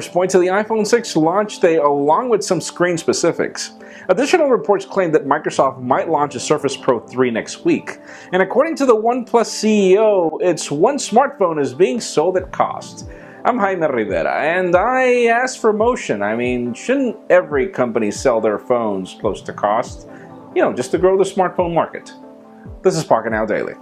First point to the iPhone 6 launch day along with some screen specifics. Additional reports claim that Microsoft might launch a Surface Pro 3 next week. And according to the OnePlus CEO, its one smartphone is being sold at cost. I'm Jaime Rivera, and I asked for motion. I mean, shouldn't every company sell their phones close to cost? You know, just to grow the smartphone market. This is Pocketnow Daily.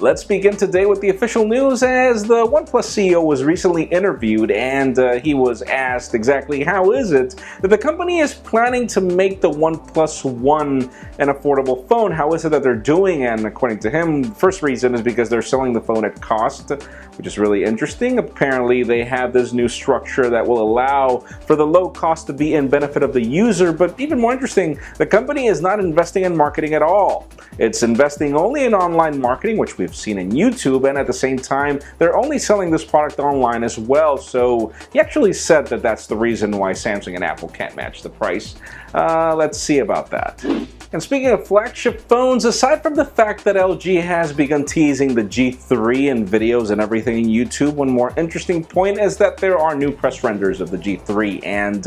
Let's begin today with the official news, as the OnePlus CEO was recently interviewed and he was asked exactly how is it that the company is planning to make the OnePlus One an affordable phone. How is it that they're doing? And according to him, the first reason is because they're selling the phone at cost, which is really interesting. Apparently they have this new structure that will allow for the low cost to be in benefit of the user, but even more interesting, the company is not investing in marketing at all. It's investing only in online marketing, which we've seen in YouTube, and at the same time they're only selling this product online as well. So he actually said that that's the reason why Samsung and Apple can't match the price. Let's see about that. And speaking of flagship phones, aside from the fact that LG has begun teasing the G3 in videos and everything in YouTube, one more interesting point is that there are new press renders of the G3, and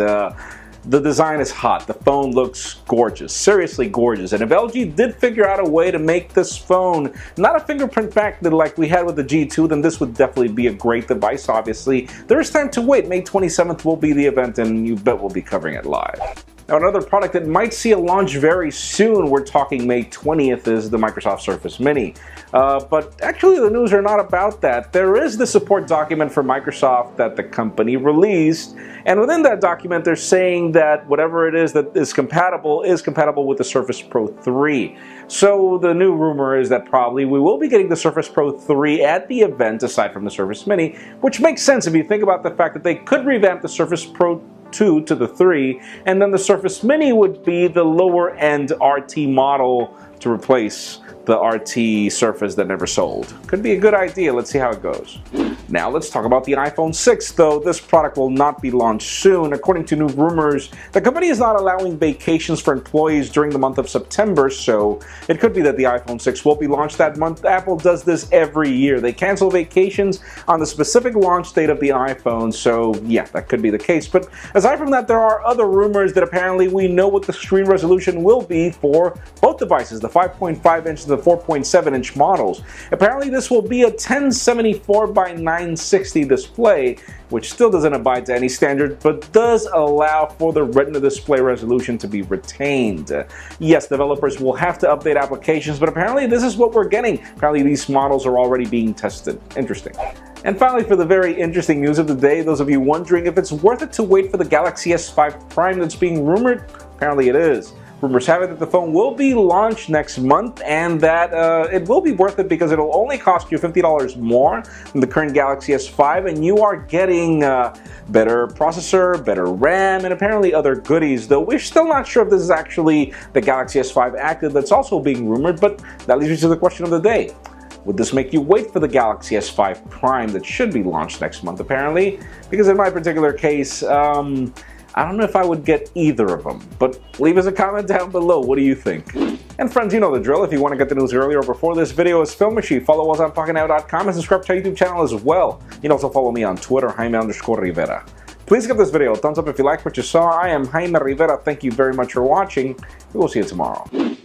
the design is hot. The phone looks gorgeous, seriously gorgeous. And if LG did figure out a way to make this phone not a fingerprint back like we had with the G2, then this would definitely be a great device. Obviously, there is time to wait. May 27th will be the event, and you bet we'll be covering it live. Now, another product that might see a launch very soon, we're talking May 20th, is the Microsoft Surface Mini. But actually the news are not about that. There is the support document for Microsoft that the company released, and within that document they're saying that whatever it is that is compatible with the Surface Pro 3. So the new rumor is that probably we will be getting the Surface Pro 3 at the event, aside from the Surface Mini, which makes sense if you think about the fact that they could revamp the Surface Pro 2 to the 3, and then the Surface Mini would be the lower end RT model to replace the RT Surface that never sold. Could be a good idea. Let's see how it goes. Now let's talk about the iPhone 6, though this product will not be launched soon. According to new rumors, the company is not allowing vacations for employees during the month of September, so it could be that the iPhone 6 will be launched that month. Apple does this every year. They cancel vacations on the specific launch date of the iPhone, so yeah, that could be the case. But aside from that, there are other rumors that apparently we know what the screen resolution will be for both devices, the 5.5 inch and the 4.7 inch models. Apparently this will be a 1074 by 960 display, which still doesn't abide to any standard, but does allow for the Retina display resolution to be retained. Yes, developers will have to update applications, but apparently this is what we're getting. Apparently these models are already being tested. Interesting. And finally, for the very interesting news of the day, those of you wondering if it's worth it to wait for the Galaxy S5 Prime that's being rumored, apparently it is. Rumors have it that the phone will be launched next month, and that it will be worth it because it'll only cost you $50 more than the current Galaxy S5, and you are getting better processor, better RAM, and apparently other goodies, though we're still not sure if this is actually the Galaxy S5 Active that's also being rumored. But that leads me to the question of the day. Would this make you wait for the Galaxy S5 Prime that should be launched next month, apparently? Because in my particular case, I don't know if I would get either of them, but leave us a comment down below. What do you think? And friends, you know the drill. If you want to get the news earlier or before this video is filmed, make sure you follow us on Pocketnow.com and subscribe to our YouTube channel as well. You can also follow me on Twitter, Jaime_Rivera. Please give this video a thumbs up if you liked what you saw. I am Jaime Rivera. Thank you very much for watching. We will see you tomorrow.